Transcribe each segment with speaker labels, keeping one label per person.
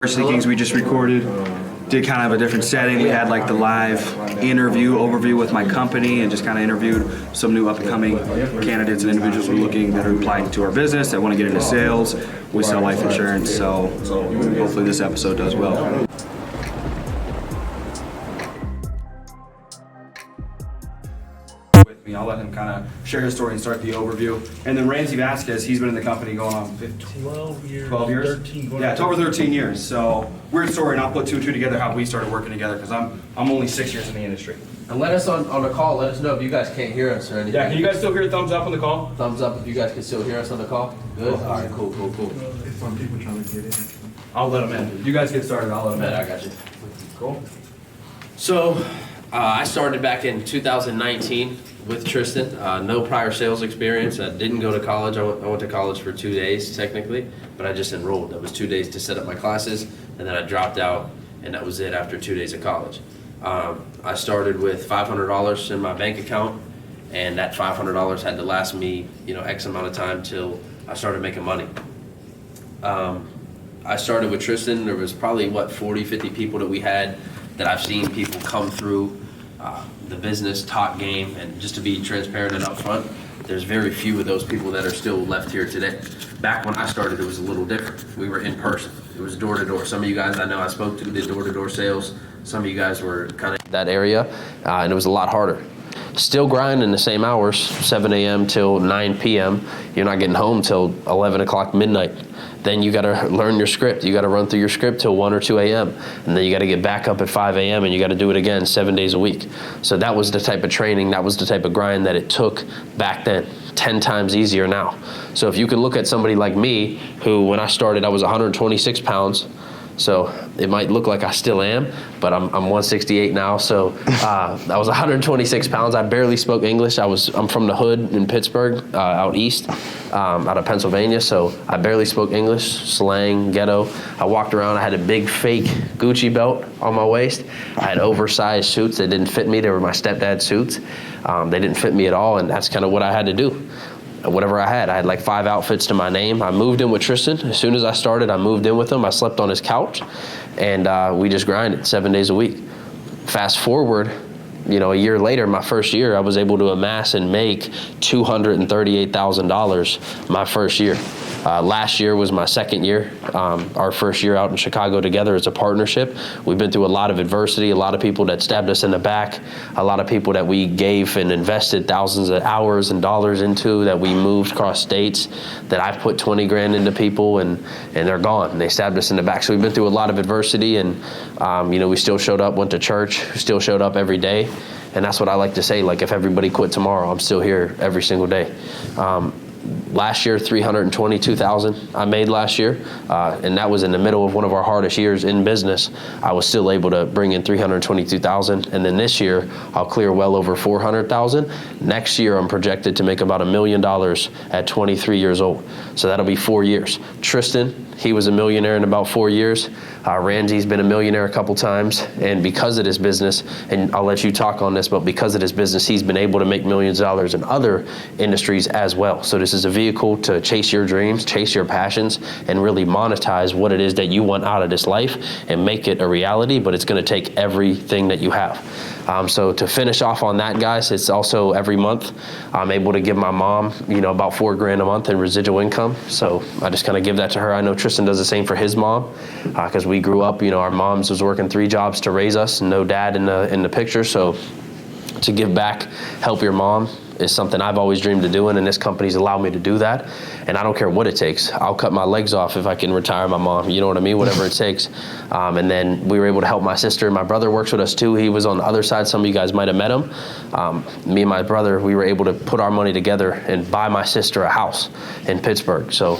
Speaker 1: Things we just recorded, did kind of a different setting. We had like the live overview with my company, and just kind of interviewed some new up-and-coming candidates and individuals who are looking, that are applying to our business, that want to get into sales. We sell life insurance, so hopefully this episode does well. I'll let him kind of share his story and start the overview. And then Ransey Vasquez, he's been in the company going on 12 years? 13, yeah, it's over 13 years. So weird story, and I'll put two and two together how we started working together, because I'm only 6 years in the industry.
Speaker 2: And let us on the call, let us know if you guys can't hear us or anything.
Speaker 1: Yeah, can you guys still hear a thumbs up on the call?
Speaker 2: Thumbs up if you guys can still hear us on the call. Good? All right, cool.
Speaker 3: If some people trying to get in.
Speaker 1: I'll let them in. You guys get started, I'll let them in.
Speaker 2: I got you.
Speaker 1: Cool.
Speaker 2: So, I started back in 2019 with Tristan. No prior sales experience. I didn't go to college. I went to college for 2 days, technically, but I just enrolled. That was 2 days to set up my classes, and then I dropped out, and that was it after 2 days of college. I started with $500 in my bank account, and that $500 had to last me, X amount of time till I started making money. I started with Tristan. There was probably, 40, 50 people that we had that I've seen people come through the business, talk game, and just to be transparent and upfront, there's very few of those people that are still left here today. Back when I started, it was a little different. We were in person. It was door to door. Some of you guys I know I spoke to did door to door sales. Some of you guys were kind of in that area, and it was a lot harder. Still grinding the same hours, 7 a.m. till 9 p.m. You're not getting home till 11 o'clock midnight. Then you got to learn your script. You got to run through your script till 1 or 2 a.m. And then you got to get back up at 5 a.m. and you got to do it again 7 days a week. So that was the type of training, that was the type of grind that it took back then. 10 times easier now. So if you can look at somebody like me, who when I started, I was 126 pounds. So it might look like I still am, but I'm 168 now. So I was 126 pounds. I barely spoke English. I'm from the hood in Pittsburgh, out east, out of Pennsylvania. So I barely spoke English, slang, ghetto. I walked around. I had a big fake Gucci belt on my waist. I had oversized suits that didn't fit me. They were my stepdad's suits. They didn't fit me at all, and that's kind of what I had to do. Whatever I had like 5 outfits to my name. I moved in with Tristan. As soon as I started, I moved in with him. I slept on his couch, and we just grinded 7 days a week. Fast forward, a year later, my first year, I was able to amass and make $238,000 my first year. Last year was my second year. Our first year out in Chicago together as a partnership. We've been through a lot of adversity, a lot of people that stabbed us in the back, a lot of people that we gave and invested thousands of hours and dollars into, that we moved across states, that I've put 20 grand into people, and they're gone. They stabbed us in the back. So we've been through a lot of adversity, and we still showed up, went to church, still showed up every day. And that's what I like to say, like, if everybody quit tomorrow, I'm still here every single day. Last year, $322,000 I made last year, and that was in the middle of one of our hardest years in business. I was still able to bring in $322,000, and then this year I'll clear well over $400,000. Next year I'm projected to make about $1 million at 23 years old. So that'll be 4 years. Tristan, he was a millionaire in about 4 years. Ransey's been a millionaire a couple times, and because of this business, and I'll let you talk on this, but because of this business, he's been able to make millions of dollars in other industries as well. So this is a vehicle to chase your dreams, chase your passions, and really monetize what it is that you want out of this life and make it a reality, but it's gonna take everything that you have. So to finish off on that, guys, it's also every month I'm able to give my mom, about $4 grand a month in residual income. So I just kind of give that to her. I know Tristan does the same for his mom, because we grew up, our moms was working 3 jobs to raise us, and no dad in the picture. So to give back, help your mom, is something I've always dreamed of doing, and this company's allowed me to do that. And I don't care what it takes. I'll cut my legs off if I can retire my mom, you know what I mean? Whatever it takes. And then we were able to help my sister. My brother works with us too. He was on the other side. Some of you guys might have met him. Me and my brother, we were able to put our money together and buy my sister a house in Pittsburgh. So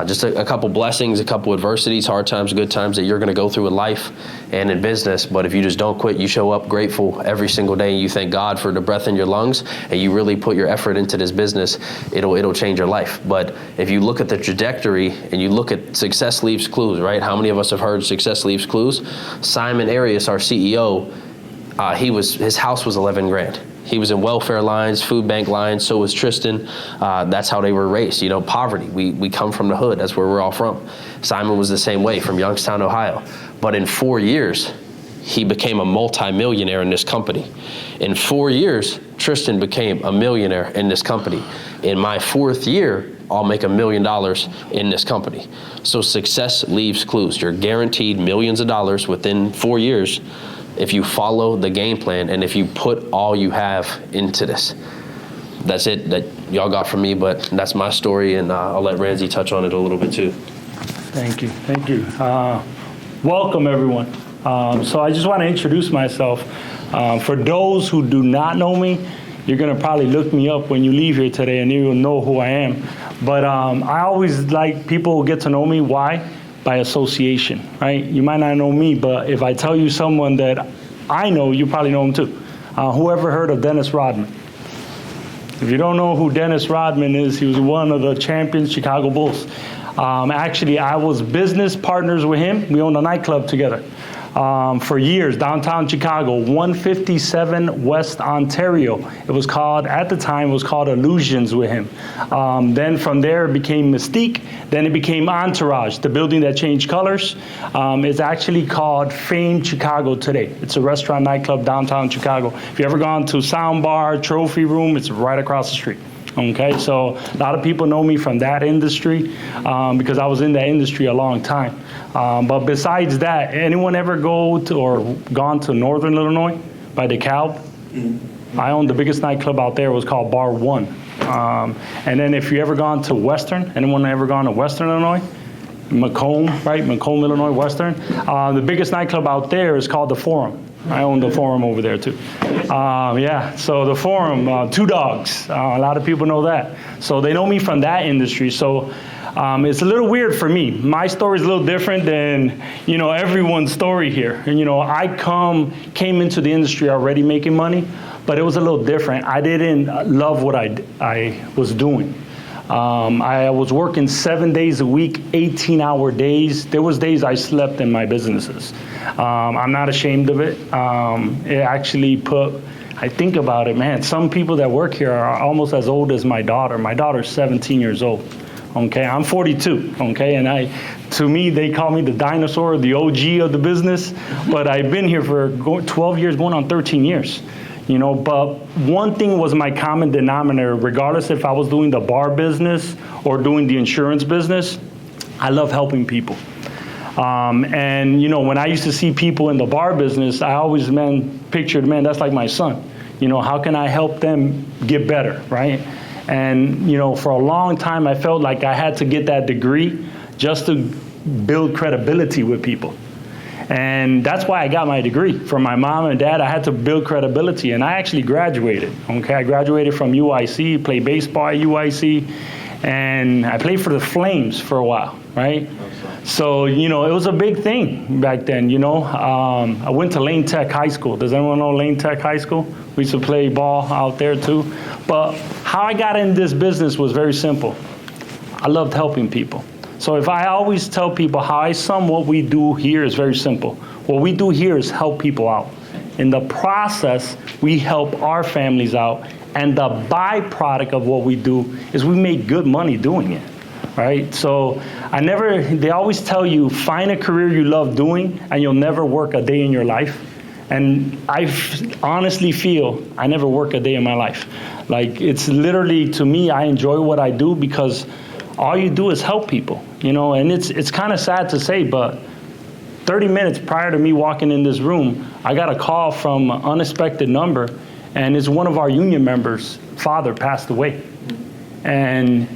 Speaker 2: just a couple blessings, a couple adversities, hard times, good times that you're gonna go through in life and in business. But if you just don't quit, you show up grateful every single day, and you thank God for the breath in your lungs, and you really put your effort into this business, it'll change your life. But if you look at the trajectory and you look at success leaves clues, right? How many of us have heard success leaves clues? Simon Arias, our CEO, his house was 11 grand. He was in welfare lines, food bank lines. So was Tristan. That's how they were raised. You know, poverty. We come from the hood. That's where we're all from. Simon was the same way, from Youngstown, Ohio. But in 4 years, he became a multi-millionaire in this company. In 4 years, Tristan became a millionaire in this company. In my 4th year, I'll make $1 million in this company. So success leaves clues. You're guaranteed millions of dollars within 4 years if you follow the game plan and if you put all you have into this. That's it that y'all got from me, but that's my story, and I'll let Ransey touch on it a little bit too.
Speaker 4: Thank you, thank you. Welcome, everyone. So I just want to introduce myself. For those who do not know me, you're going to probably look me up when you leave here today and you'll know who I am. But I always like people get to know me. Why? By association, right? You might not know me, but if I tell you someone that I know, you probably know him too. Whoever heard of Dennis Rodman? If you don't know who Dennis Rodman is, he was one of the champions Chicago Bulls. Actually, I was business partners with him. We owned a nightclub together for years, downtown Chicago, 157 West Ontario. It was called, at the time, it was called Illusions with him. Then from there, it became Mystique. Then it became Entourage, the building that changed colors. It's actually called Fame Chicago today. It's a restaurant, nightclub, downtown Chicago. If you ever gone to Soundbar, Trophy Room, it's right across the street. Okay, so a lot of people know me from that industry because I was in that industry a long time. But besides that, anyone ever go to or gone to Northern Illinois by DeKalb? I owned the biggest nightclub out there. It was called Bar One. And then if you ever gone to Western, anyone ever gone to Western Illinois? Macomb, right? Macomb, Illinois, Western. The biggest nightclub out there is called the Forum. I own the Forum over there too. Yeah, so the Forum, Two Dogs. A lot of people know that. So they know me from that industry. So it's a little weird for me. My story is a little different than, you know, everyone's story here. And, you know, I came into the industry already making money, but it was a little different. I didn't love what I was doing. I was working 7 days a week, 18-hour days. There was days I slept in my businesses. I'm not ashamed of it. It actually I think about it, man, some people that work here are almost as old as my daughter. My daughter's 17 years old. Okay, I'm 42, okay, and to me, they call me the dinosaur, the OG of the business, but I've been here for 12 years, going on 13 years. You know, but one thing was my common denominator, regardless if I was doing the bar business or doing the insurance business, I love helping people. And, you know, when I used to see people in the bar business, I always, pictured, that's like my son. You know, how can I help them get better, right? And, you know, for a long time, I felt like I had to get that degree just to build credibility with people. And that's why I got my degree. From my mom and dad, I had to build credibility, and I actually graduated, okay? I graduated from UIC, played baseball at UIC, and I played for the Flames for a while, right? So, you know, it was a big thing back then, you know. I went to Lane Tech High School. Does anyone know Lane Tech High School? We used to play ball out there too. But how I got in this business was very simple. I loved helping people. So if I always tell people how I sum what we do here is very simple. What we do here is help people out. In the process, we help our families out, and the byproduct of what we do is we make good money doing it, right? So they always tell you, find a career you love doing, and you'll never work a day in your life. And I honestly feel I never work a day in my life. Like, it's literally, to me, I enjoy what I do because all you do is help people, you know, and it's kind of sad to say, but 30 minutes prior to me walking in this room, I got a call from an unexpected number, and it's one of our union members' father passed away. And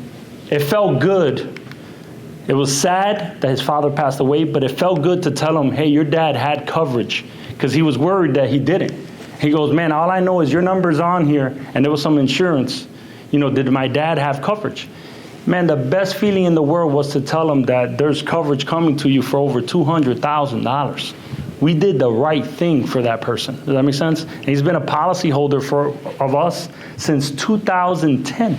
Speaker 4: it felt good. It was sad that his father passed away, but it felt good to tell him, hey, your dad had coverage, because he was worried that he didn't. He goes, man, all I know is your number's on here, and there was some insurance. You know, did my dad have coverage? Man, the best feeling in the world was to tell him that there's coverage coming to you for over $200,000. We did the right thing for that person. Does that make sense? And he's been a policyholder of us since 2010.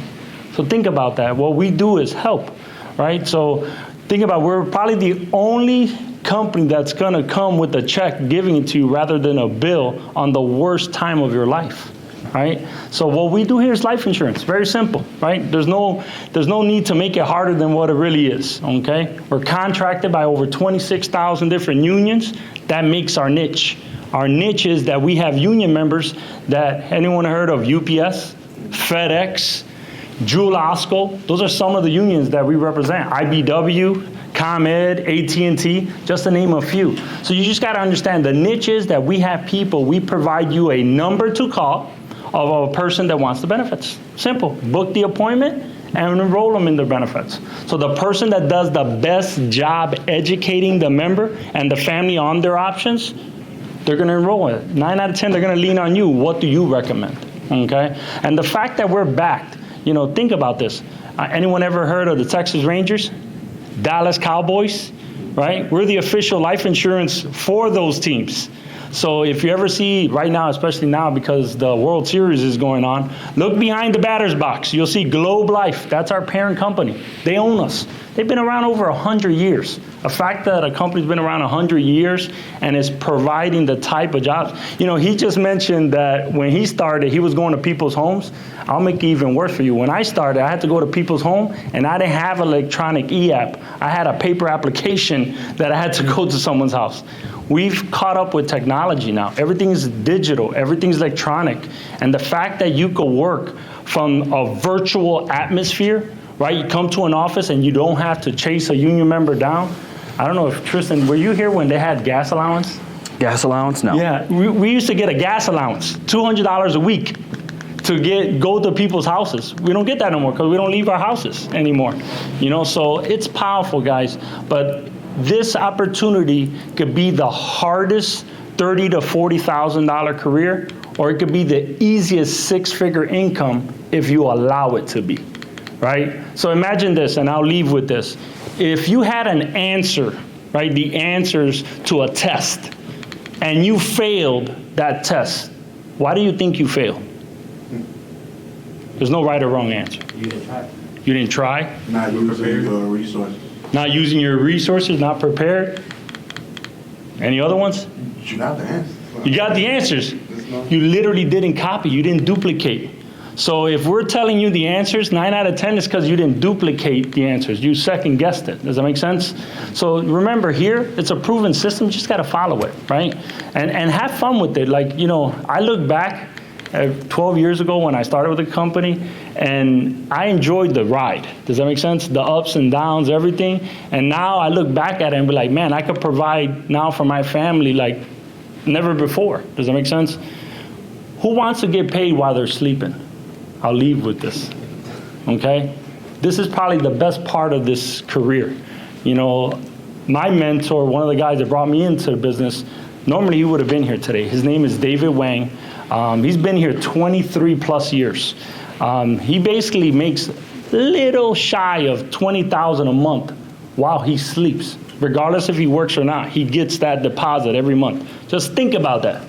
Speaker 4: So think about that. What we do is help, right? So think about, we're probably the only company that's gonna come with a check giving it to you rather than a bill on the worst time of your life. right? So what we do here is life insurance, very simple, right? There's no need to make it harder than what it really is, okay? We're contracted by over 26,000 different unions. That makes our niche. Our niche is that we have union members that, anyone heard of UPS, FedEx, Jewel Osco? Those are some of the unions that we represent. IBW, ComEd, AT&T, just to name a few. So you just got to understand the niche is that we have people, we provide you a number to call of a person that wants the benefits. Simple. Book the appointment and enroll them in their benefits. So the person that does the best job educating the member and the family on their options, they're going to enroll it. 9 out of 10, they're going to lean on you. What do you recommend? Okay? And the fact that we're backed, you know, think about this. Anyone ever heard of the Texas Rangers? Dallas Cowboys, right? We're the official life insurance for those teams. So if you ever see right now, especially now because the World Series is going on, look behind the batter's box. You'll see Globe Life. That's our parent company. They own us. They've been around over 100 years. The fact that a company's been around 100 years and is providing the type of jobs. You know, he just mentioned that when he started, he was going to people's homes. I'll make it even worse for you. When I started, I had to go to people's home, and I didn't have an electronic e-app. I had a paper application that I had to go to someone's house. We've caught up with technology now. Everything's digital. Everything's electronic. And the fact that you could work from a virtual atmosphere, right? You come to an office and you don't have to chase a union member down. I don't know if, Tristan, were you here when they had gas allowance?
Speaker 1: Gas allowance? No.
Speaker 4: Yeah, we used to get a gas allowance, $200 a week to go to people's houses. We don't get that no more because we don't leave our houses anymore. You know, so it's powerful, guys. But this opportunity could be the hardest $30,000 to $40,000 career, or it could be the easiest six-figure income if you allow it to be, right? So imagine this, and I'll leave with this. If you had an answer, right, the answers to a test, and you failed that test, why do you think you failed? There's no right or wrong answer.
Speaker 3: You didn't try.
Speaker 4: You didn't try?
Speaker 3: Not using your resources.
Speaker 4: Not using your resources, not prepared? Any other ones?
Speaker 3: You got the answer.
Speaker 4: You got the answers. You literally didn't copy, you didn't duplicate. So if we're telling you the answers, 9 out of 10 is because you didn't duplicate the answers. You second guessed it. Does that make sense? So remember here, it's a proven system, you just gotta follow it, right? And have fun with it. Like, you know, I look back at 12 years ago when I started with the company, and I enjoyed the ride. Does that make sense? The ups and downs, everything. And now I look back at it and be like, man, I could provide now for my family like never before. Does that make sense? Who wants to get paid while they're sleeping? I'll leave with this, okay? This is probably the best part of this career. You know, my mentor, one of the guys that brought me into the business, normally he would have been here today. His name is David Wang. He's been here 23 plus years. He basically makes little shy of $20,000 a month while he sleeps. Regardless if he works or not, he gets that deposit every month. Just think about that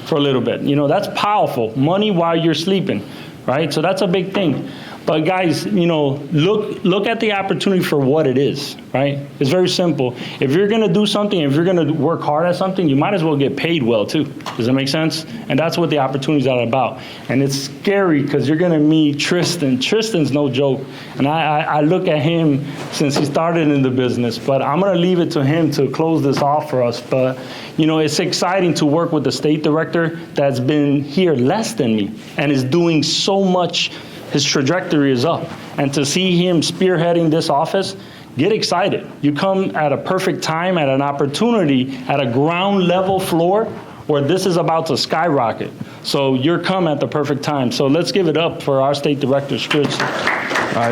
Speaker 4: for a little bit. You know, that's powerful. Money while you're sleeping, right? So that's a big thing. But guys, you know, look at the opportunity for what it is, right? It's very simple. If you're gonna do something, if you're gonna work hard at something, you might as well get paid well too. Does that make sense? And that's what the opportunity is all about. And it's scary because you're gonna meet Tristan. Tristan's no joke. And I look at him since he started in the business, but I'm gonna leave it to him to close this off for us. But you know, it's exciting to work with the state director that's been here less than me and is doing so much. His trajectory is up. And to see him spearheading this office, get excited. You come at a perfect time, at an opportunity, at a ground level floor where this is about to skyrocket. So you're come at the perfect time. So let's give it up for our state director, Stritz.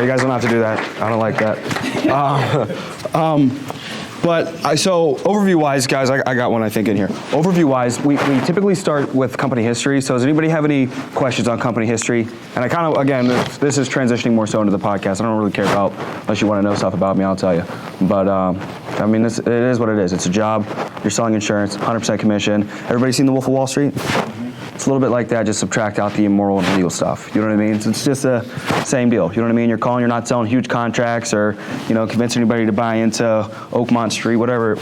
Speaker 1: You guys don't have to do that. I don't like that. So overview-wise, guys, I got one I think in here. Overview-wise, we typically start with company history. So does anybody have any questions on company history? And I kind of, again, this is transitioning more so into the podcast. I don't really care about, unless you want to know stuff about me, I'll tell you. But I mean, it is what it is. It's a job. You're selling insurance, 100% commission. Everybody seen The Wolf of Wall Street? It's a little bit like that, just subtract out the immoral and illegal stuff. You know what I mean? It's just the same deal. You know what I mean? You're calling, you're not selling huge contracts or, you know, convincing anybody to buy into Oakmont Street, whatever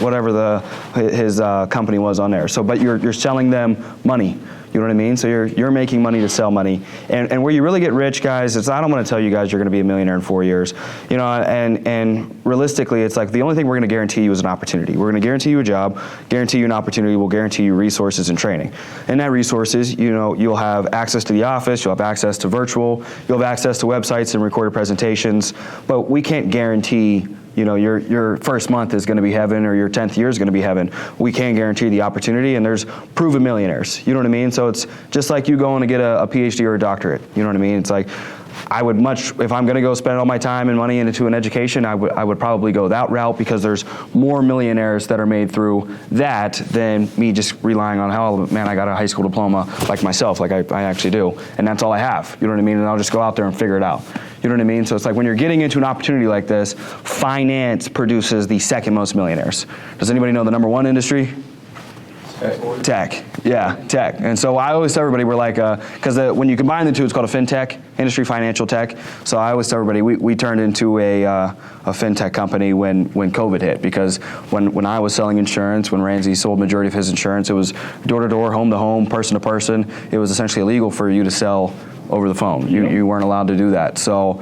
Speaker 1: his company was on there. So, but you're selling them money. You know what I mean? So you're making money to sell money. And where you really get rich, guys, it's, I don't want to tell you guys you're going to be a millionaire in 4 years. You know, and realistically, it's like the only thing we're going to guarantee you is an opportunity. We're going to guarantee you a job, guarantee you an opportunity, we'll guarantee you resources and training. And that resources, you know, you'll have access to the office, you'll have access to virtual, you'll have access to websites and recorded presentations, but we can't guarantee, you know, your first month is going to be heaven or your 10th year is going to be heaven. We can guarantee the opportunity, and there's proven millionaires. You know what I mean? So it's just like you going to get a PhD or a doctorate. You know what I mean? It's like, I would much, if I'm going to go spend all my time and money into an education, I would probably go that route, because there's more millionaires that are made through that than me just relying on, oh man, I got a high school diploma like myself, like I actually do, and that's all I have. You know what I mean? And I'll just go out there and figure it out. You know what I mean? So it's like when you're getting into an opportunity like this, finance produces the second most millionaires. Does anybody know the number one industry? Tech. Yeah, tech. And so I always tell everybody, we're like, because when you combine the two, it's called a fintech, industry financial tech. So I always tell everybody, we turned into a fintech company when COVID hit, because when I was selling insurance, when Ransey sold majority of his insurance, it was door to door, home to home, person to person. It was essentially illegal for you to sell over the phone. You weren't allowed to do that. So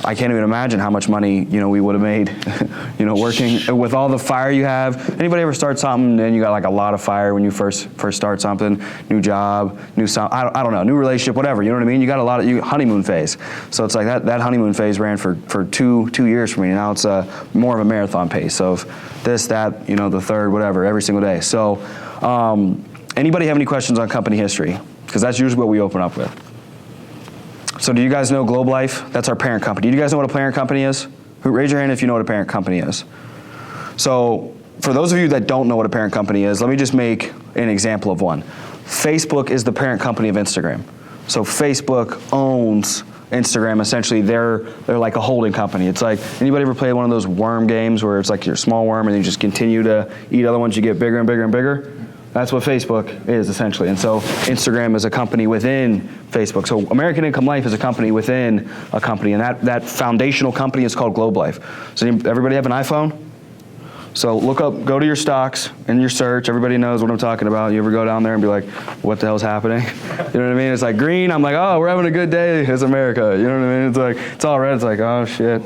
Speaker 1: I can't even imagine how much money, you know, we would have made, you know, working with all the fire you have. Anybody ever start something and you got like a lot of fire when you first start something, new job, I don't know, new relationship, whatever, you know what I mean? You got a lot of honeymoon phase. So it's like that honeymoon phase ran for two years for me. Now it's more of a marathon pace of this, that, you know, the third, whatever, every single day. So anybody have any questions on company history? Because that's usually what we open up with. So do you guys know Globe Life? That's our parent company. Do you guys know what a parent company is? Raise your hand if you know what a parent company is. So for those of you that don't know what a parent company is, let me just make an example of one. Facebook is the parent company of Instagram. So Facebook owns Instagram. Essentially, they're like a holding company. It's like, anybody ever play one of those worm games where it's like you're a small worm and you just continue to eat other ones, you get bigger and bigger and bigger? That's what Facebook is, essentially. And so Instagram is a company within Facebook. So American Income Life is a company within a company, and that foundational company is called Globe Life. So everybody have an iPhone? So go to your stocks in your search. Everybody knows what I'm talking about. You ever go down there and be like, what the hell's happening? You know what I mean? It's like green. I'm like, oh, we're having a good day. It's America. You know what I mean? It's like, it's all red. It's like, oh shit.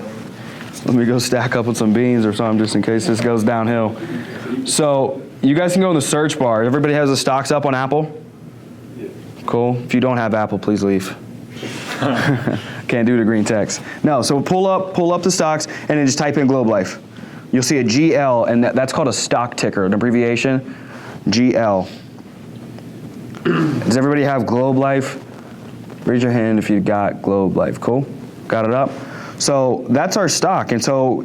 Speaker 1: Let me go stack up with some beans or something just in case this goes downhill. So you guys can go in the search bar. Everybody has the stocks up on Apple? Cool. If you don't have Apple, please leave. Can't do the green text. No, so pull up the stocks and then just type in Globe Life. You'll see a GL, and that's called a stock ticker, an abbreviation, GL. Does everybody have Globe Life? Raise your hand if you got Globe Life. Cool. Got it up? So that's our stock. And so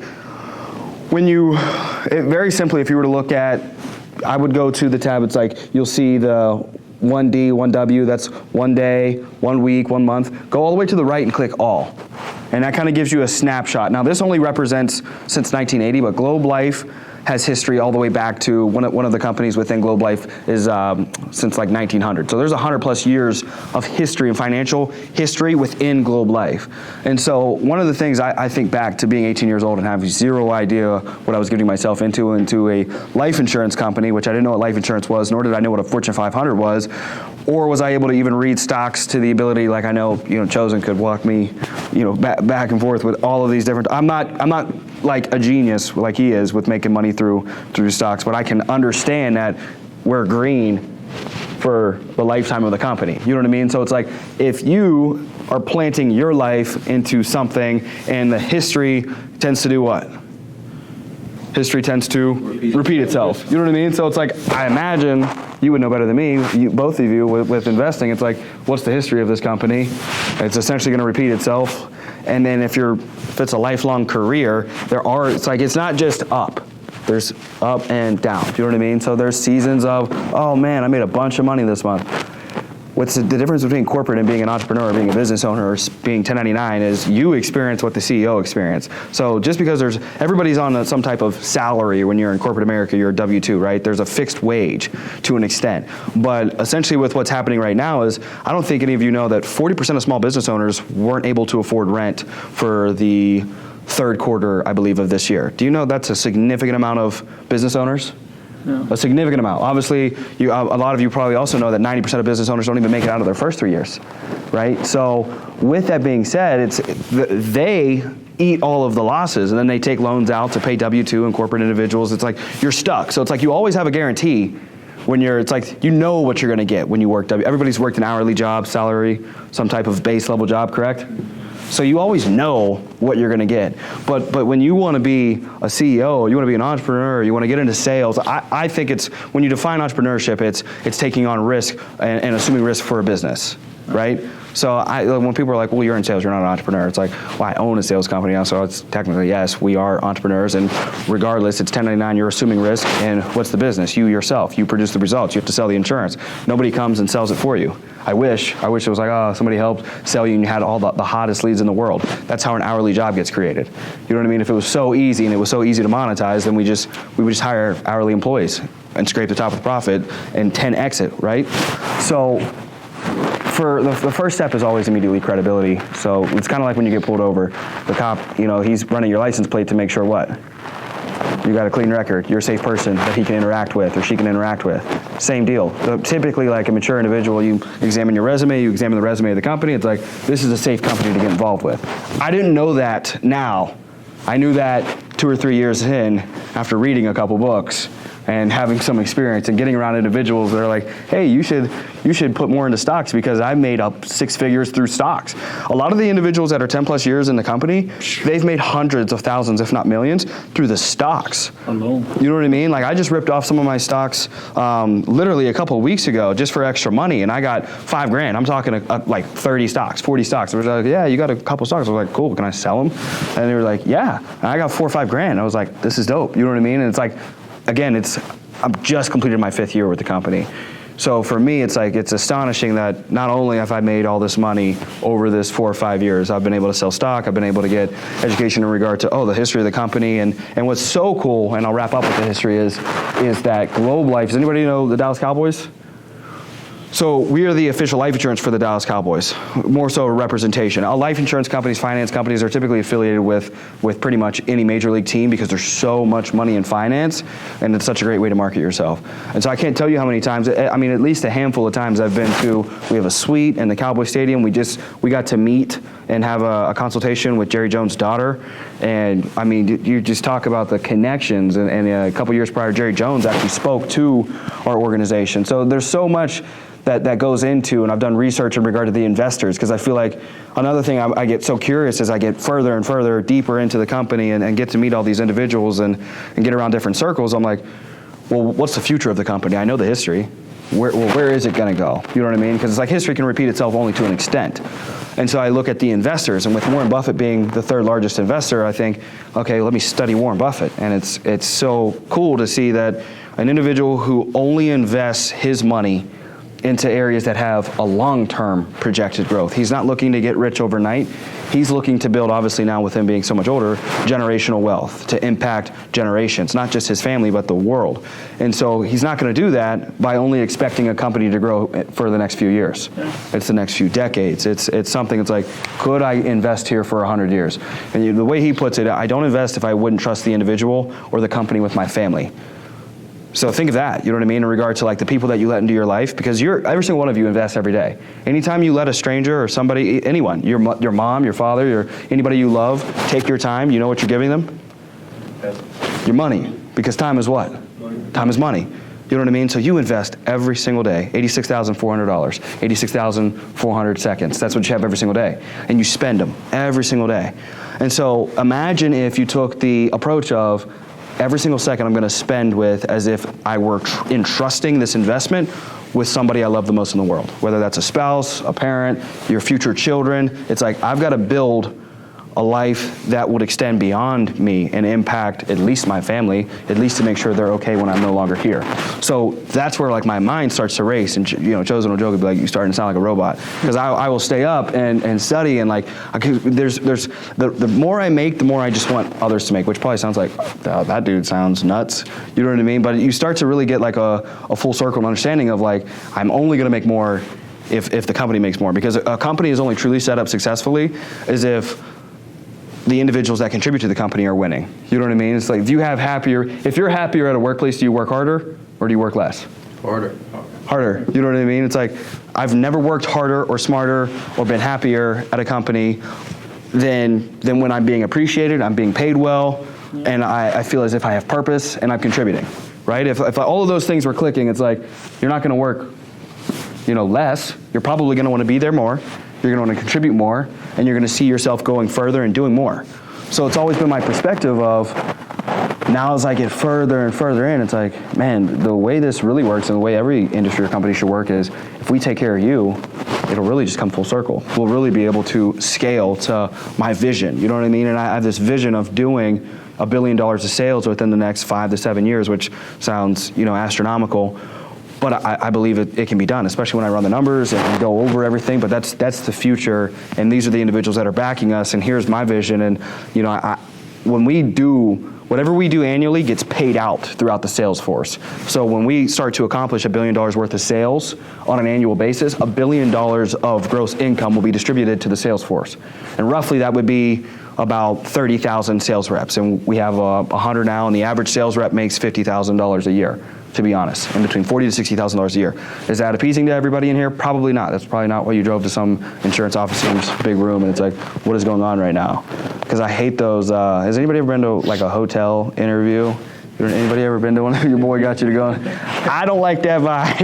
Speaker 1: very simply, if you were to look at, I would go to the tab, it's like, you'll see the 1D, 1W, that's 1 day, 1 week, 1 month. Go all the way to the right and click all. And that kind of gives you a snapshot. Now this only represents since 1980, but Globe Life has history all the way back to one of the companies within Globe Life is since like 1900. So there's 100 plus years of history and financial history within Globe Life. And so one of the things I think back to being 18 years old and having zero idea what I was getting myself into a life insurance company, which I didn't know what life insurance was, nor did I know what a Fortune 500 was, or was I able to even read stocks to the ability, like I know, Chosen could walk me, back and forth with all of these different. I'm not like a genius like he is with making money through stocks, but I can understand that we're green for the lifetime of the company. You know what I mean? So it's like, if you are planting your life into something and the history tends to do what? History tends to repeat itself. You know what I mean? So it's like, I imagine you would know better than me, both of you with investing. It's like, what's the history of this company? It's essentially going to repeat itself. And then if it's a lifelong career, it's not just up. There's up and down. Do you know what I mean? So there's seasons of, oh man, I made a bunch of money this month. What's the difference between corporate and being an entrepreneur or being a business owner or being 1099 is you experience what the CEO experienced. So just because everybody's on some type of salary when you're in corporate America, you're a W-2, right? There's a fixed wage to an extent. But essentially with what's happening right now is, I don't think any of you know that 40% of small business owners weren't able to afford rent for the third quarter, I believe, of this year. Do you know that's a significant amount of business owners? A significant amount. Obviously, a lot of you probably also know that 90% of business owners don't even make it out of their first 3 years, right? So with that being said, they eat all of the losses, and then they take loans out to pay W-2 and corporate individuals. It's like you're stuck. So it's like you always have a guarantee when it's like you know what you're going to get when you work. Everybody's worked an hourly job, salary, some type of base level job, correct? So you always know what you're going to get. But when you want to be a CEO, you want to be an entrepreneur, you want to get into sales, I think it's, when you define entrepreneurship, it's taking on risk and assuming risk for a business, right? So when people are like, well, you're in sales, you're not an entrepreneur. It's like, well, I own a sales company now, so it's technically, yes, we are entrepreneurs. And regardless, it's 1099, you're assuming risk. And what's the business? You yourself. You produce the results. You have to sell the insurance. Nobody comes and sells it for you. I wish it was like, oh, somebody helped sell you and you had all the hottest leads in the world. That's how an hourly job gets created. You know what I mean? If it was so easy and it was so easy to monetize, then we would just hire hourly employees and scrape the top of the profit and 10x it, right? So for the first step is always immediately credibility. So it's kind of like when you get pulled over. The cop, he's running your license plate to make sure what? You got a clean record. You're a safe person that he can interact with or she can interact with. Same deal. So typically, like a mature individual, you examine your resume, you examine the resume of the company. It's like, this is a safe company to get involved with. I didn't know that now. I knew that 2 or 3 years in after reading a couple books and having some experience and getting around individuals that are like, hey, you should put more into stocks because I made up 6 figures through stocks. A lot of the individuals that are 10 plus years in the company, they've made hundreds of thousands, if not millions, through the stocks.
Speaker 4: Alone.
Speaker 1: You know what I mean? Like I just ripped off some of my stocks literally a couple of weeks ago just for extra money, and I got $5,000. I'm talking like 30 stocks, 40 stocks. They were like, yeah, you got a couple stocks. I was like, cool, can I sell them? And they were like, yeah. And I got $4 or $5,000. I was like, this is dope. You know what I mean? And it's like, again, I've just completed my 5th year with the company. So for me, it's astonishing that not only have I made all this money over this 4 or 5 years, I've been able to sell stock, I've been able to get education in regard to, the history of the company. And what's so cool, and I'll wrap up with the history, is that Globe Life, does anybody know the Dallas Cowboys? So we are the official life insurance for the Dallas Cowboys, more so a representation. Life insurance companies, finance companies are typically affiliated with pretty much any major league team because there's so much money in finance, and it's such a great way to market yourself. And so I can't tell you how many times, at least a handful of times I've been to, we have a suite in the Cowboy Stadium. We got to meet and have a consultation with Jerry Jones' daughter. And you just talk about the connections, and a couple years prior, Jerry Jones actually spoke to our organization. So there's so much that goes into, and I've done research in regard to the investors, because I feel like another thing I get so curious as I get further and further deeper into the company and get to meet all these individuals and get around different circles. I'm like, well, what's the future of the company? I know the history. Where is it going to go? You know what I mean? Because it's like history can repeat itself only to an extent. And so I look at the investors, and with Warren Buffett being the 3rd largest investor, I think, okay, let me study Warren Buffett. And it's so cool to see that an individual who only invests his money into areas that have a long-term projected growth. He's not looking to get rich overnight. He's looking to build, obviously now with him being so much older, generational wealth to impact generations, not just his family, but the world. And so he's not going to do that by only expecting a company to grow for the next few years. It's the next few decades. It's something that's like, could I invest here for 100 years? And the way he puts it, I don't invest if I wouldn't trust the individual or the company with my family. So think of that, you know what I mean, in regard to like the people that you let into your life, because every single one of you invest every day. Anytime you let a stranger or somebody, anyone, your mom, your father, anybody you love, take your time, you know what you're giving them? Your money, because time is what? Time is money. You know what I mean? So you invest every single day, $86,400, 86,400 seconds. That's what you have every single day. And you spend them every single day. And so imagine if you took the approach of, every single second I'm going to spend with as if I were entrusting this investment with somebody I love the most in the world. Whether that's a spouse, a parent, your future children. It's like I've got to build a life that would extend beyond me and impact at least my family, at least to make sure they're okay when I'm no longer here. So that's where like my mind starts to race, and Chosen will joke and be like, "You starting to sound like a robot," because I will stay up and study, and like there's the more I make, the more I just want others to make, which probably sounds like, oh, that dude sounds nuts. You know what I mean? But you start to really get like a full circle understanding of like, I'm only going to make more if the company makes more, because a company is only truly set up successfully as if the individuals that contribute to the company are winning. You know what I mean? It's like if you're happier at a workplace, do you work harder or do you work less?
Speaker 2: Harder.
Speaker 1: Harder. You know what I mean? It's like I've never worked harder or smarter or been happier at a company than when I'm being appreciated, I'm being paid well, and I feel as if I have purpose and I'm contributing, right? If all of those things were clicking, it's like you're not going to work, less. You're probably going to want to be there more. You're going to want to contribute more, and you're going to see yourself going further and doing more. So it's always been my perspective of now as I get further and further in, it's like, man, the way this really works and the way every industry or company should work is if we take care of you, it'll really just come full circle. We'll really be able to scale to my vision. You know what I mean? And I have this vision of doing $1 billion of sales within the next 5 to 7 years, which sounds, astronomical. But I believe it can be done, especially when I run the numbers and go over everything. But that's the future, and these are the individuals that are backing us. And here's my vision. And when we do whatever we do annually gets paid out throughout the sales force. So when we start to accomplish $1 billion worth of sales on an annual basis, $1 billion of gross income will be distributed to the sales force, and roughly that would be about 30,000 sales reps. And we have 100 now, and the average sales rep makes $50,000 a year, to be honest, in between $40,000 to $60,000 a year. Is that appeasing to everybody in here? Probably not. That's probably not why you drove to some insurance officer's big room and it's like, what is going on right now? Because I hate those. Has anybody ever been to like a hotel interview? Anybody ever been to one? Your boy got you to go. I don't like that vibe.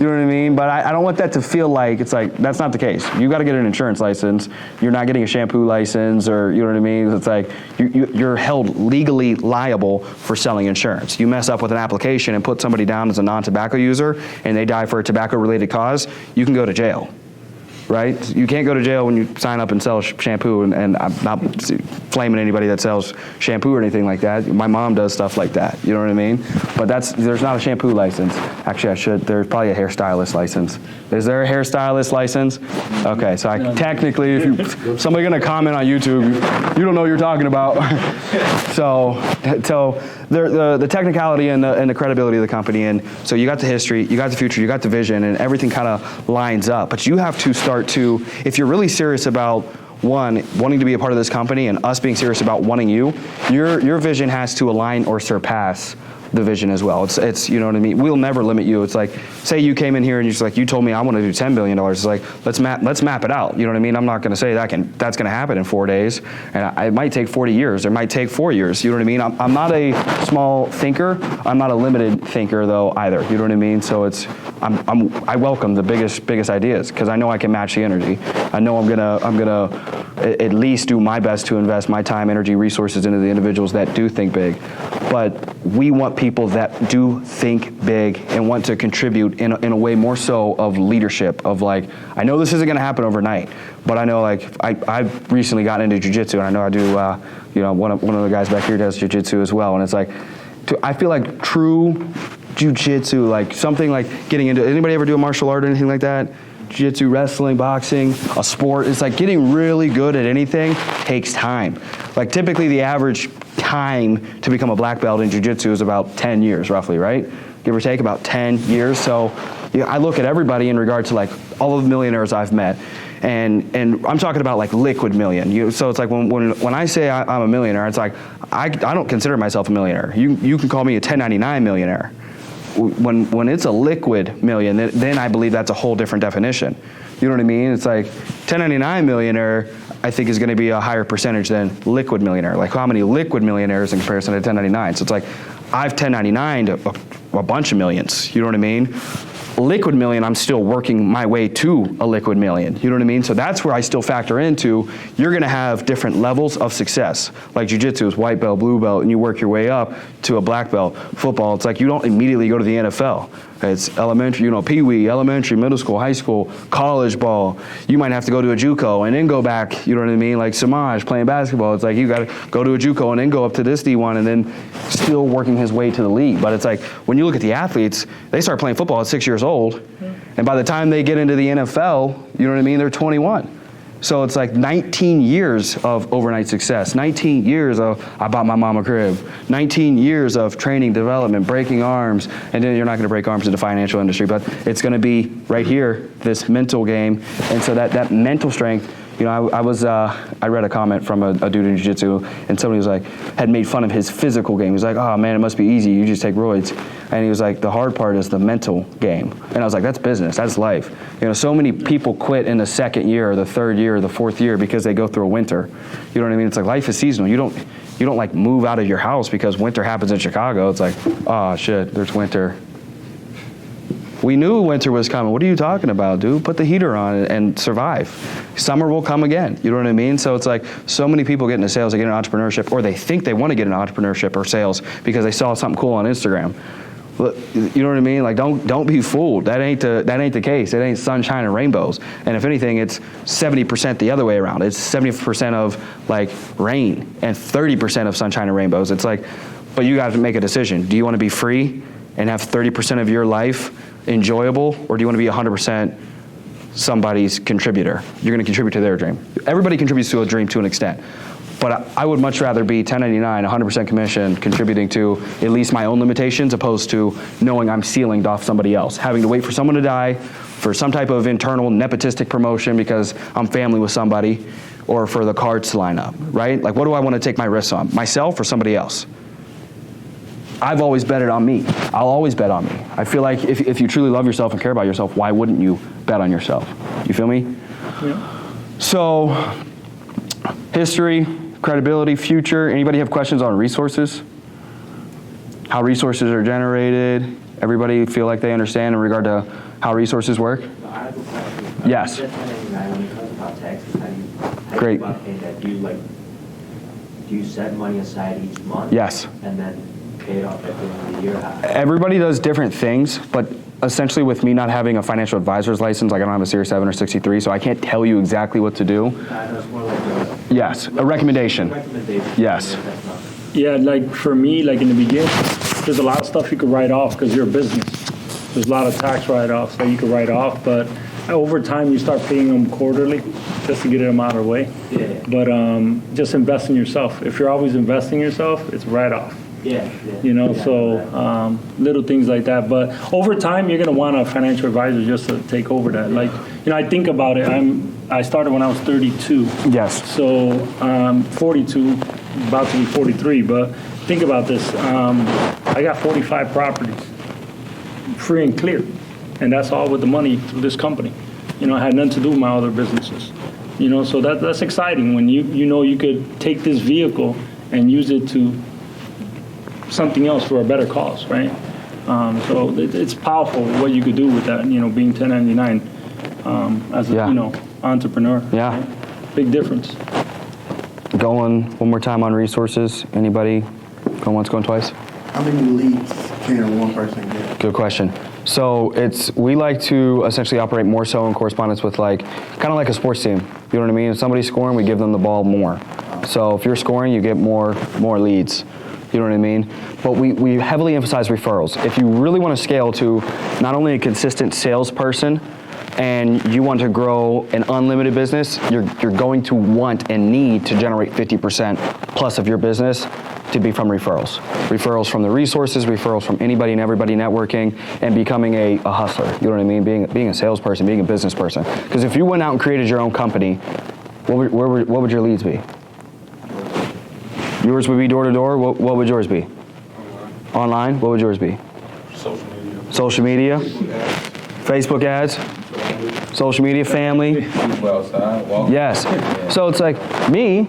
Speaker 1: You know what I mean? But I don't want that to feel like it's like that's not the case. You got to get an insurance license. You're not getting a shampoo license, or you know what I mean? It's like you're held legally liable for selling insurance. You mess up with an application and put somebody down as a non-tobacco user, and they die for a tobacco-related cause. You can go to jail. Right? You can't go to jail when you sign up and sell shampoo, and I'm not flaming anybody that sells shampoo or anything like that. My mom does stuff like that, you know what I mean? But there's not a shampoo license. Actually, I should. There's probably a hairstylist license. Is there a hairstylist license? Okay, so technically, if somebody gonna comment on YouTube, you don't know what you're talking about. so the technicality and the credibility of the company, and so you got the history, you got the future, you got the vision, and everything kind of lines up. But you have to start to, if you're really serious about wanting to be a part of this company and us being serious about wanting you, your vision has to align or surpass the vision as well. It's you know what I mean? We'll never limit you. It's like, say you came in here and you're just like, you told me I want to do $10 billion. It's like, let's map it out. You know what I mean? I'm not going to say that's going to happen in 4 days. And it might take 40 years. It might take 4 years. You know what I mean? I'm not a small thinker. I'm not a limited thinker though either. You know what I mean? So I welcome the biggest ideas because I know I can match the energy. I know I'm gonna at least do my best to invest my time, energy, resources into the individuals that do think big. But we want people that do think big and want to contribute in a way more so of leadership, of like, I know this isn't going to happen overnight, but I know like I've recently gotten into jiu-jitsu, and I know I do, one of the guys back here does jiu-jitsu as well, and it's like, I feel like true jiu-jitsu, like something like getting into, anybody ever do a martial art or anything like that? Jiu-jitsu, wrestling, boxing, a sport, it's like getting really good at anything takes time. Like typically the average time to become a black belt in jiu-jitsu is about 10 years roughly, right? Give or take about 10 years. So I look at everybody in regard to like all of the millionaires I've met, and I'm talking about like liquid million. So it's like when I say I'm a millionaire, it's like I don't consider myself a millionaire. You can call me a 1099 millionaire. When it's a liquid million, then I believe that's a whole different definition. You know what I mean? It's like 1099 millionaire, I think is going to be a higher percentage than liquid millionaire. Like how many liquid millionaires in comparison to 1099? So it's like I've 1099'd a bunch of millions. You know what I mean? Liquid million, I'm still working my way to a liquid million. You know what I mean? So that's where I still factor into, you're going to have different levels of success. Like jiu-jitsu is white belt, blue belt, and you work your way up to a black belt. Football, it's like you don't immediately go to the NFL. It's elementary, pee-wee, elementary, middle school, high school, college ball. You might have to go to a JUCO and then go back, you know what I mean? Like Samaj playing basketball. It's like you got to go to a JUCO and then go up to this D1 and then still working his way to the league. But it's like when you look at the athletes, they start playing football at 6 years old. And by the time they get into the NFL, you know what I mean? They're 21. So it's like 19 years of overnight success, 19 years of I bought my mom a crib, 19 years of training, development, breaking arms, and then you're not going to break arms in the financial industry, but it's going to be right here, this mental game. And so that mental strength, You know, I read a comment from a dude in jiu-jitsu, and somebody was like, had made fun of his physical game. He was like, oh man, it must be easy, you just take roids. And he was like, the hard part is the mental game. And I was like, that's business, that's life. You know, so many people quit in the second year, or the third year, or the fourth year because they go through a winter. You know what I mean? It's like life is seasonal. You don't like move out of your house because winter happens in Chicago. It's like, oh shit, there's winter. We knew winter was coming. What are you talking about, dude? Put the heater on and survive. Summer will come again. You know what I mean? So it's like so many people get into sales, they get into entrepreneurship, or they think they want to get into entrepreneurship or sales because they saw something cool on Instagram. You know what I mean? Like don't be fooled. That ain't the case. It ain't sunshine and rainbows. And if anything, it's 70% the other way around. It's 70% of like rain and 30% of sunshine and rainbows. It's like, but you got to make a decision. Do you want to be free and have 30% of your life enjoyable, or do you want to be 100% somebody's contributor? You're going to contribute to their dream. Everybody contributes to a dream to an extent, but I would much rather be 1099, 100% commission, contributing to at least my own limitations, opposed to knowing I'm ceilinged off somebody else, having to wait for someone to die, for some type of internal nepotistic promotion because I'm family with somebody, or for the cards to line up, right? Like, what do I want to take my risks on? Myself or somebody else? I've always betted on me. I'll always bet on me. I feel like if you truly love yourself and care about yourself, why wouldn't you bet on yourself? You feel me?
Speaker 4: Yeah.
Speaker 1: So, history, credibility, future. Anybody have questions on resources? How resources are generated? Everybody feel like they understand in regard to how resources work?
Speaker 5: I have a question.
Speaker 1: Yes.
Speaker 5: Just when it comes about taxes, how do you
Speaker 1: Great.
Speaker 5: go about paying that? Do you set money aside each month?
Speaker 1: Yes.
Speaker 5: And then pay it off at the end of the year?
Speaker 1: Everybody does different things, but essentially with me not having a financial advisor's license, like I don't have a Series 7 or 63, so I can't tell you exactly what to do.
Speaker 5: I know it's more like a
Speaker 1: Yes, a recommendation.
Speaker 5: recommendation.
Speaker 1: Yes.
Speaker 5: That's not-
Speaker 4: Yeah, like for me, like in the beginning, there's a lot of stuff you could write off because you're a business. There's a lot of tax write-offs that you could write off, but over time you start paying them quarterly just to get them out of the way.
Speaker 5: Yeah.
Speaker 4: But just invest in yourself. If you're always investing in yourself, it's write-off.
Speaker 5: Yeah.
Speaker 4: You know,
Speaker 5: Yeah,
Speaker 4: so little things like that. But over time, you're gonna want a financial advisor just to take over that. Like, you know, I think about it. I started when I was 32.
Speaker 1: Yes.
Speaker 4: So 42, about to be 43. But think about this. I got 45 properties, free and clear, and that's all with the money through this company. You know, it had nothing to do with my other businesses. You know, so that's exciting when you know you could take this vehicle and use it to something else for a better cause, right? So it's powerful what you could do with that, you know, being 1099 as a,
Speaker 1: Yeah.
Speaker 4: you know, entrepreneur.
Speaker 1: Yeah.
Speaker 4: right? Big difference.
Speaker 1: Going one more time on resources. Anybody? Going once, going twice?
Speaker 3: How many leads can one person get?
Speaker 1: Good question. So we like to essentially operate more so in correspondence with kind of like a sports team. You know what I mean? If somebody's scoring, we give them the ball more. So if you're scoring, you get more leads. You know what I mean? But we heavily emphasize referrals. If you really want to scale to not only a consistent salesperson and you want to grow an unlimited business, you're going to want and need to generate 50% plus of your business to be from referrals. Referrals from the resources, referrals from anybody and everybody networking, and becoming a hustler. You know what I mean? Being a salesperson, being a business person. Because if you went out and created your own company, what would your leads be? Yours would be door to door. What would yours be? Online. What would yours be? Social media. Facebook ads. Social media, family. Yes. So it's like me,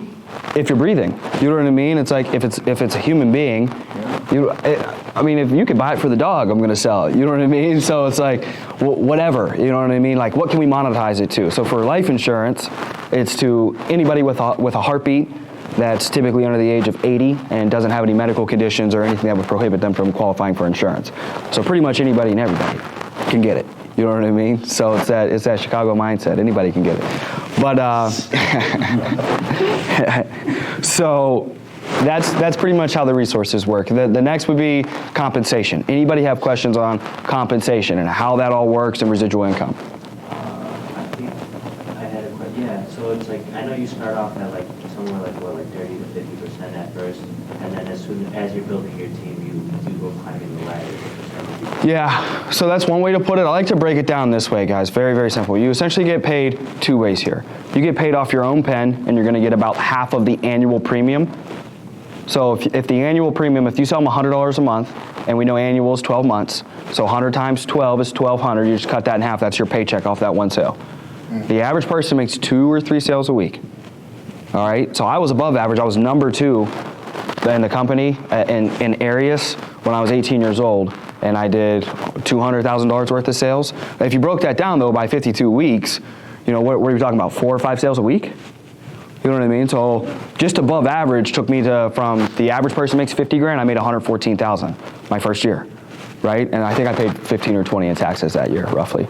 Speaker 1: if you're breathing. You know what I mean? It's like if it's a human being, if you could buy it for the dog, I'm gonna sell it. You know what I mean? So it's like whatever. You know what I mean? Like what can we monetize it to? So for life insurance, it's to anybody with a heartbeat that's typically under the age of 80 and doesn't have any medical conditions or anything that would prohibit them from qualifying for insurance. So pretty much anybody and everybody can get it. You know what I mean? So it's that Chicago mindset. Anybody can get it. But so that's pretty much how the resources work. The next would be compensation. Anybody have questions on compensation and how that all works and residual income?
Speaker 5: I think I had a question. Yeah, so it's like, I know you start off at like just somewhere like what, like 30 to 50% at first, and then as soon as you're building your team, you go climbing the ladder.
Speaker 1: Yeah, so that's one way to put it. I like to break it down this way, guys. Very, very simple. You essentially get paid two ways here. You get paid off your own pen, and you're going to get about half of the annual premium. So if the annual premium, if you sell them $100 a month, and we know annual is 12 months, so 100 times 12 is 1,200. You just cut that in half. That's your paycheck off that one sale. The average person makes 2 or 3 sales a week. All right, so I was above average. I was number 2 in the company in Arias when I was 18 years old, and I did $200,000 worth of sales. If you broke that down though by 52 weeks, you know, what are you talking about, 4 or 5 sales a week? You know what I mean? So just above average took me to, from the average person makes 50 grand, I made 114,000 my first year, right? And I think I paid 15 or 20 in taxes that year, roughly.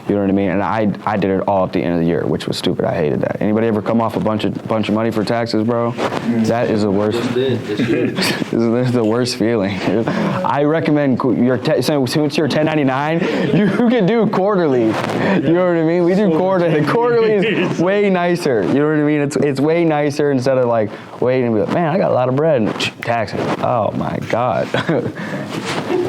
Speaker 1: You know what I mean? And I did it all at the end of the year, which was stupid. I hated that. Anybody ever come off a bunch of money for taxes, bro? That is the worst. This is the worst feeling. I recommend since you're 1099, you can do quarterly. You know what I mean? We do quarterly. The quarterly is way nicer. You know what I mean? It's way nicer instead of like waiting and be like, man, I got a lot of bread and taxes. Oh my God.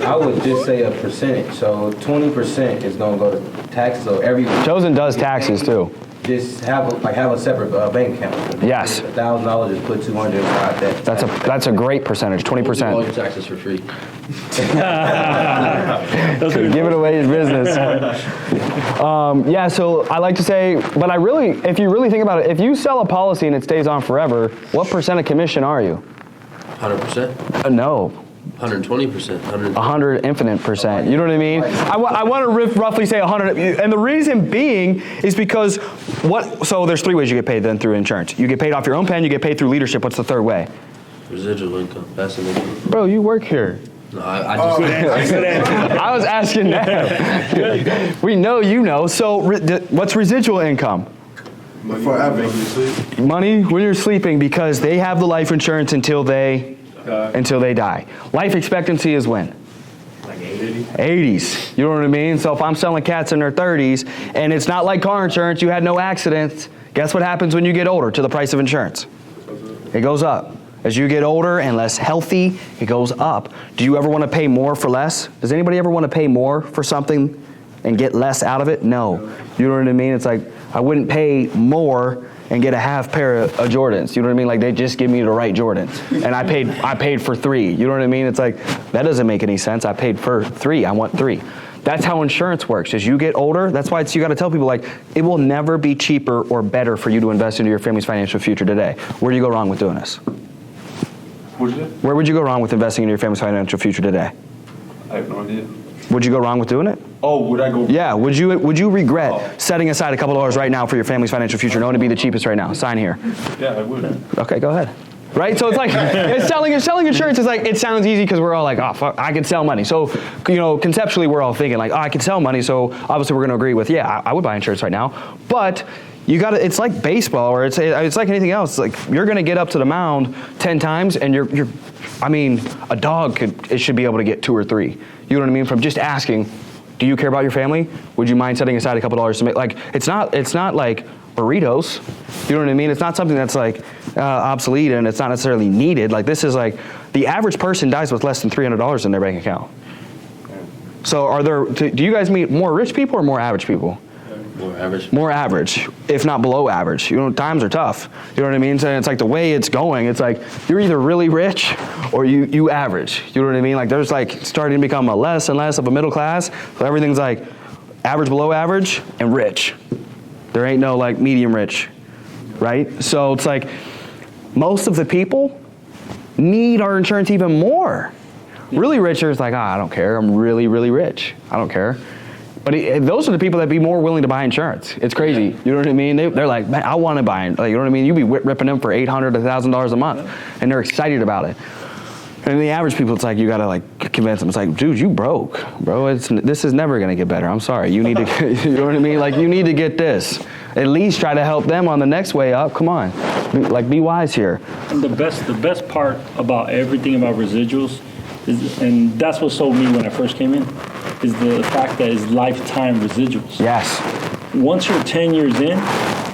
Speaker 6: I would just say a percentage. So 20% is gonna go to taxes. So every
Speaker 1: Chosen does taxes too.
Speaker 6: just have a separate bank account.
Speaker 1: Yes.
Speaker 6: $1,000, just put 200 inside that.
Speaker 1: That's a great percentage. 20%.
Speaker 2: All your taxes for free.
Speaker 1: Give it away as business. Yeah, so I like to say, but if you really think about it, if you sell a policy and it stays on forever, what percent of commission are you?
Speaker 2: 100%.
Speaker 1: No.
Speaker 2: 120%.
Speaker 1: 100 infinite percent. You know what I mean? I want to roughly say 100. And the reason being is because so there's 3 ways you get paid then through insurance. You get paid off your own pen, you get paid through leadership. What's the third way?
Speaker 2: Residual income. Passive income.
Speaker 1: Bro, you work here.
Speaker 2: No, I just.
Speaker 1: I was asking that. We know you know. So what's residual income?
Speaker 3: Forever.
Speaker 1: Money when you're sleeping, because they have the life insurance until they die. Life expectancy is when?
Speaker 5: Like 80.
Speaker 1: 80s. You know what I mean? So if I'm selling cats in their 30s, and it's not like car insurance, you had no accidents, guess what happens when you get older to the price of insurance? It goes up. As you get older and less healthy, it goes up. Do you ever want to pay more for less? Does anybody ever want to pay more for something and get less out of it? No. You know what I mean? It's like, I wouldn't pay more and get a half pair of Jordans. You know what I mean? Like, they just give me the right Jordans. And I paid for 3. You know what I mean? It's like, that doesn't make any sense. I paid for 3. I want 3. That's how insurance works. As you get older, that's why you got to tell people, like, it will never be cheaper or better for you to invest into your family's financial future today. Where do you go wrong with doing this? Where would you go wrong with investing in your family's financial future today?
Speaker 7: I have no idea.
Speaker 1: Would you go wrong with doing it?
Speaker 7: Oh, would I go?
Speaker 1: Yeah. Would you regret setting aside a couple dollars right now for your family's financial future, knowing to be the cheapest right now? Sign here.
Speaker 7: Yeah, I would.
Speaker 1: Okay, go ahead. Right? So it's like, selling insurance is like, it sounds easy because we're all like, oh, fuck, I can sell money. So, you know, conceptually we're all thinking like, oh, I can sell money. So obviously we're going to agree with, yeah, I would buy insurance right now. But it's like baseball, or it's like anything else. It's like, you're going to get up to the mound 10 times and a dog should be able to get 2 or 3. You know what I mean? From just asking, do you care about your family? Would you mind setting aside a couple dollars to make, like, it's not like burritos. You know what I mean? It's not something that's like obsolete, and it's not necessarily needed. Like, this is like, the average person dies with less than $300 in their bank account. So do you guys meet more rich people or more average people?
Speaker 2: More average.
Speaker 1: More average, if not below average. You know, times are tough. You know what I mean? So it's like the way it's going, it's like you're either really rich or you average. You know what I mean? Like, there's like starting to become a less and less of a middle class. So everything's like average, below average, and rich. There ain't no like medium rich, right? So it's like most of the people need our insurance even more. Really rich is like, I don't care. I'm really, really rich. I don't care. But those are the people that be more willing to buy insurance. It's crazy. You know what I mean? They're like, man, I want to buy it. Like, you know what I mean? You be ripping them for $800 to $1,000 a month, and they're excited about it. And the average people, it's like, you got to like convince them. It's like, dude, you broke, bro. This is never going to get better. I'm sorry. You need to, you know what I mean? Like, you need to get this. At least try to help them on the next way up. Come on. Be wise here.
Speaker 4: And the best part about everything about residuals is, and that's what sold me when I first came in, is the fact that it's lifetime residuals.
Speaker 1: Yes.
Speaker 4: Once you're 10 years in,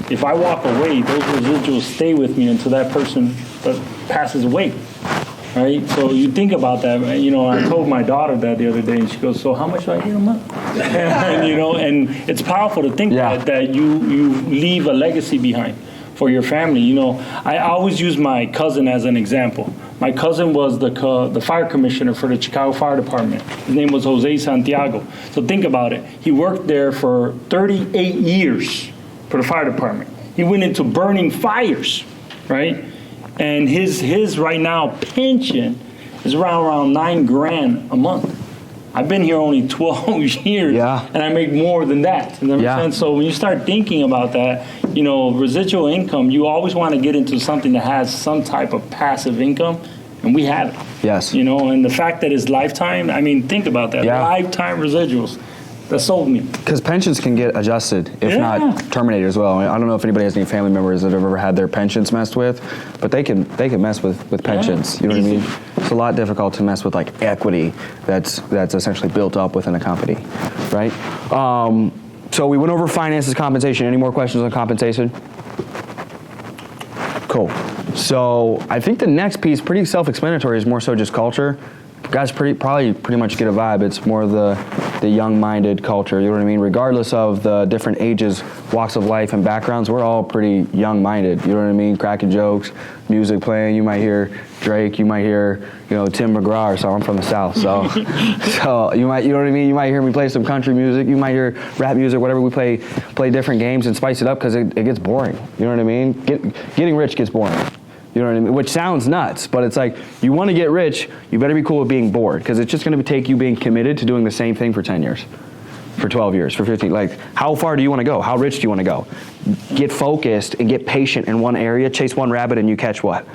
Speaker 4: If I walk away, those residuals stay with me until that person passes away. Right? So you think about that. You know, I told my daughter that the other day, and she goes, "So how much do I get a month?" And, you know, and it's powerful to think that you leave a legacy behind for your family. You know, I always use my cousin as an example. My cousin was the fire commissioner for the Chicago Fire Department. His name was Jose Santiago. So think about it. He worked there for 38 years for the fire department. He went into burning fires, right? And his right now pension is around $9,000 a month. I've been here only 12 years, and I make more than that. Does that make sense? So when you start thinking about that, you know, residual income, you always want to get into something that has some type of passive income, and we have it.
Speaker 8: Yes.
Speaker 4: You know, and the fact that it's lifetime, I mean, think about that. Lifetime residuals. That sold me.
Speaker 8: Because pensions can get adjusted, if not terminated as well. I don't know if anybody has any family members that have ever had their pensions messed with, but they can mess with pensions. You know what I mean? It's a lot difficult to mess with like equity that's essentially built up within a company, right? So we went over finances, compensation. Any more questions on compensation? Cool. So I think the next piece, pretty self-explanatory, is more so just culture. You guys probably pretty much get a vibe. It's more the young-minded culture, you know what I mean? Regardless of the different ages, walks of life, and backgrounds, we're all pretty young-minded, you know what I mean? Cracking jokes, music playing, you might hear Drake, you might hear, you know, Tim McGraw or so. I'm from the South, so you know what I mean? You might hear me play some country music, you might hear rap music, whatever. We play different games and spice it up because it gets boring, you know what I mean? Getting rich gets boring. You know what I mean? Which sounds nuts, but it's like, you want to get rich, you better be cool with being bored, because it's just going to take you being committed to doing the same thing for 10 years, for 12 years, for 15. Like, how far do you want to go? How rich do you want to go? Get focused and get patient in one area, chase one rabbit, and you catch what?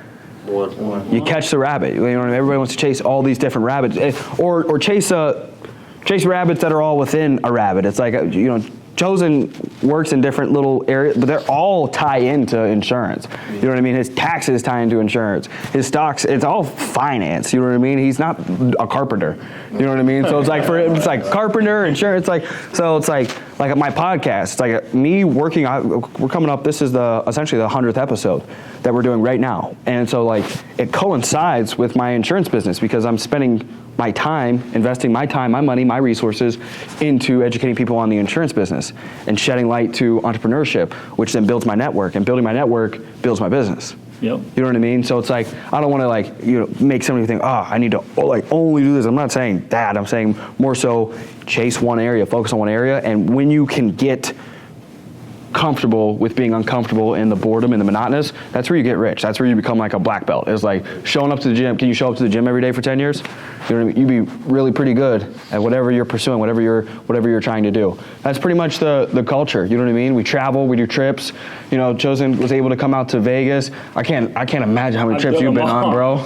Speaker 8: You catch the rabbit. You know what I mean? Everybody wants to chase all these different rabbits, or chase rabbits that are all within a rabbit. It's like, you know, Chosen works in different little areas, but they're all tie into insurance. You know what I mean? His taxes tie into insurance. His stocks, it's all finance. You know what I mean? He's not a carpenter. You know what I mean? So it's like it's like carpenter, insurance. It's like my podcast. It's like me working. We're coming up. This is essentially the 100th episode that we're doing right now, and so like it coincides with my insurance business because I'm spending my time, investing my time, my money, my resources into educating people on the insurance business and shedding light to entrepreneurship, which then builds my network, and building my network builds my business. Yep. You know what I mean? So it's like, I don't want to like, you know, make somebody think, I need to like only do this. I'm not saying that. I'm saying more so chase one area, focus on one area. And when you can get comfortable with being uncomfortable in the boredom and the monotonous, that's where you get rich. That's where you become like a black belt. It's like showing up to the gym. Can you show up to the gym every day for 10 years? You know what I mean? You'd be really pretty good at whatever you're pursuing, whatever you're trying to do. That's pretty much the culture. You know what I mean? We travel, we do trips. You know, Chosen was able to come out to Vegas. I can't imagine how many trips you've been on, bro.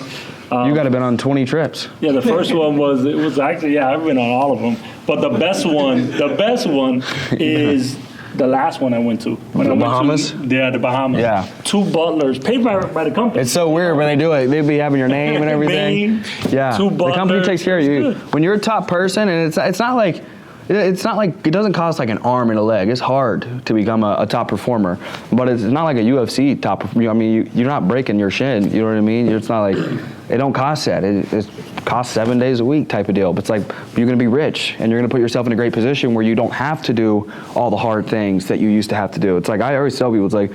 Speaker 8: You got to been on 20 trips. Yeah, the first one was actually, I've been on all of them. But the best one is the last one I went to. The Bahamas? The Bahamas. Yeah. 2 butlers, paid by the company. It's so weird when they do it. They be having your name and everything. Yeah. 2 butlers. The company takes care of you. When you're a top person, and it's not like it doesn't cost like an arm and a leg. It's hard to become a top performer, but it's not like a UFC top. I mean, you're not breaking your shin. You know what I mean? It's not like it don't cost that. It costs 7 days a week type of deal. But it's like you're going to be rich, and you're going to put yourself in a great position where you don't have to do all the hard things that you used to have to do. It's like I always tell people, it's like,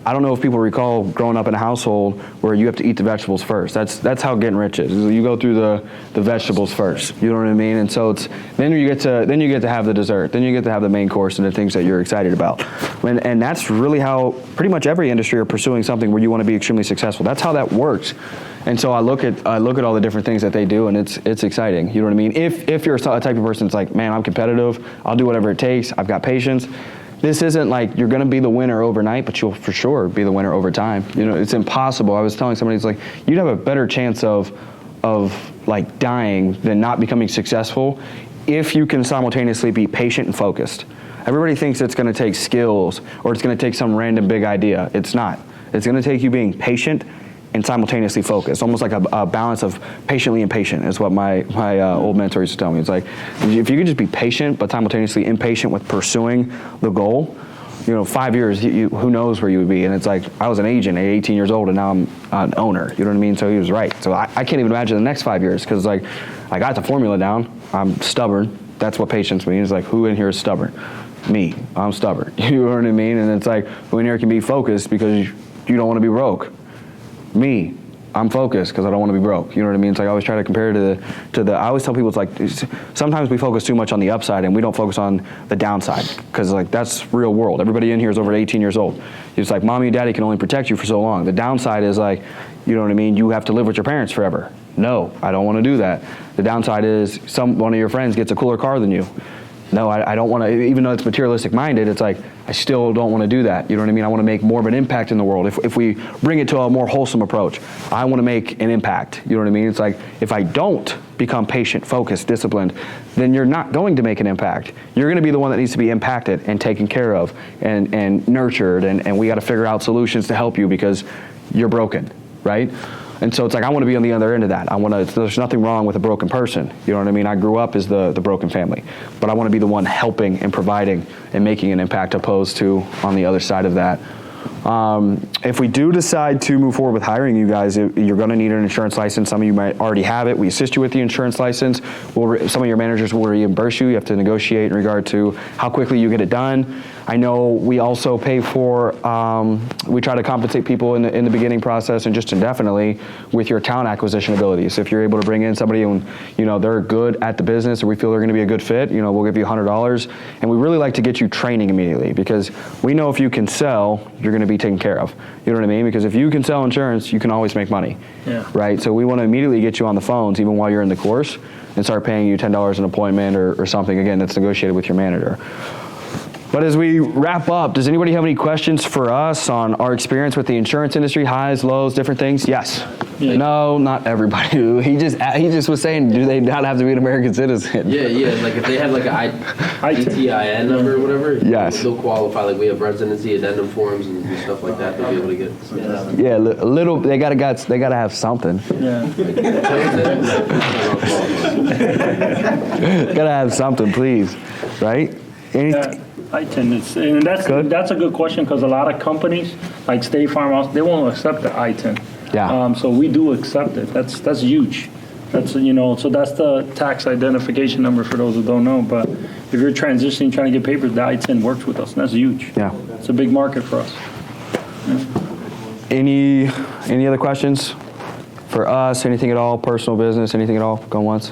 Speaker 8: I don't know if people recall growing up in a household where you have to eat the vegetables first. That's how getting rich is. You go through the vegetables first. You know what I mean? And so then you get to have the dessert. Then you get to have the main course and the things that you're excited about. And that's really how pretty much every industry are pursuing something where you want to be extremely successful. That's how that works. And so I look at all the different things that they do, and it's exciting. You know what I mean? If you're a type of person that's like, man, I'm competitive. I'll do whatever it takes. I've got patience. This isn't like you're going to be the winner overnight, but you'll for sure be the winner over time. You know, it's impossible. I was telling somebody, it's like you'd have a better chance of like dying than not becoming successful if you can simultaneously be patient and focused. Everybody thinks it's going to take skills or it's going to take some random big idea. It's not. It's going to take you being patient and simultaneously focused, almost like a balance of patiently impatient is what my old mentor used to tell me. It's like, if you could just be patient but simultaneously impatient with pursuing the goal, 5 years, who knows where you would be? And it's like, I was an agent at 18 years old, and now I'm an owner. You know what I mean? So he was right. So I can't even imagine the next 5 years, because like, I got the formula down. I'm stubborn. That's what patience means. Like, who in here is stubborn? Me. I'm stubborn. You know what I mean? And it's like, who in here can be focused because you don't want to be broke? Me. I'm focused because I don't want to be broke. You know what I mean? It's like I always try to compare to the. I always tell people it's like sometimes we focus too much on the upside and we don't focus on the downside, because like that's real world. Everybody in here is over 18 years old. It's like mommy and daddy can only protect you for so long. The downside is like, you know what I mean? You have to live with your parents forever. No, I don't want to do that. The downside is one of your friends gets a cooler car than you. No, I don't want to, even though it's materialistic minded, it's like, I still don't want to do that. You know what I mean? I want to make more of an impact in the world. If we bring it to a more wholesome approach, I want to make an impact. You know what I mean? It's like, if I don't become patient, focused, disciplined, then you're not going to make an impact. You're going to be the one that needs to be impacted and taken care of and nurtured, and we got to figure out solutions to help you because you're broken, right? And so it's like, I want to be on the other end of that. There's nothing wrong with a broken person. You know what I mean? I grew up as the broken family, but I want to be the one helping and providing and making an impact, opposed to on the other side of that. If we do decide to move forward with hiring you guys, you're going to need an insurance license. Some of you might already have it. We assist you with the insurance license. Some of your managers will reimburse you. You have to negotiate in regard to how quickly you get it done. I know we also pay for, we try to compensate people in the beginning process and just indefinitely with your talent acquisition abilities. If you're able to bring in somebody and they're good at the business, or we feel they're going to be a good fit, we'll give you $100. And we really like to get you training immediately, because we know if you can sell, you're going to be taken care of. You know what I mean? Because if you can sell insurance, you can always make money.
Speaker 4: Yeah.
Speaker 8: Right? So we want to immediately get you on the phones even while you're in the course and start paying you $10 an appointment or something, again, that's negotiated with your manager. But as we wrap up, does anybody have any questions for us on our experience with the insurance industry, highs, lows, different things? Yes. Yeah. No, not everybody. He just was saying, do they not have to be an American citizen?
Speaker 2: Yeah. Like if they have like a ITIN number or whatever,
Speaker 8: yes,
Speaker 2: they'll qualify. Like we have residency addendum forms and stuff like that. They'll be able to get.
Speaker 8: Yeah, little. They gotta have something.
Speaker 4: Yeah.
Speaker 8: Gotta have something, please. Right? Anything.
Speaker 4: ITIN, that's a good question, because a lot of companies like State Farm, they won't accept the ITIN.
Speaker 8: Yeah.
Speaker 4: So we do accept it. That's huge. That's so that's the tax identification number for those who don't know. But if you're transitioning, trying to get papers, the ITIN works with us, and that's huge.
Speaker 8: Yeah.
Speaker 4: It's a big market for us.
Speaker 8: Yeah. Any other questions for us? Anything at all? Personal business? Anything at all? Going once?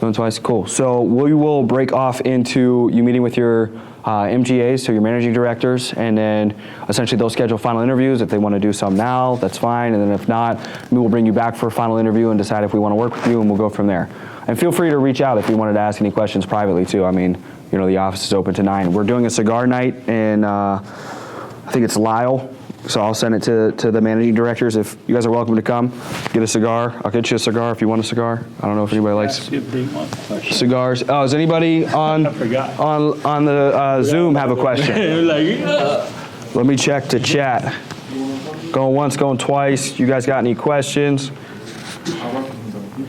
Speaker 8: Going twice? Cool. So we will break off into you meeting with your MGAs, so your managing directors, and then essentially they'll schedule final interviews. If they want to do some now, that's fine, and then if not, we will bring you back for a final interview and decide if we want to work with you, and we'll go from there. And feel free to reach out if you wanted to ask any questions privately too. I mean, the office is open to 9. We're doing a cigar night in, I think it's Lyle, so I'll send it to the managing directors. If you guys are welcome to come, get a cigar. I'll get you a cigar if you want a cigar. I don't know if anybody likes cigars. Oh, does anybody on the Zoom have a question? Let me check the chat. Going once, going twice. You guys got any questions?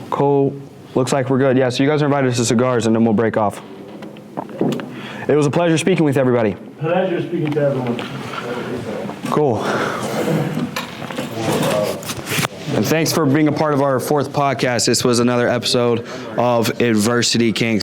Speaker 8: Cool. Looks like we're good. Yeah, so you guys are invited to cigars, and then we'll break off. It was a pleasure speaking with everybody.
Speaker 4: Pleasure speaking to everyone.
Speaker 8: Cool. And thanks for being a part of our 4th podcast. This was another episode of Adversity Kings.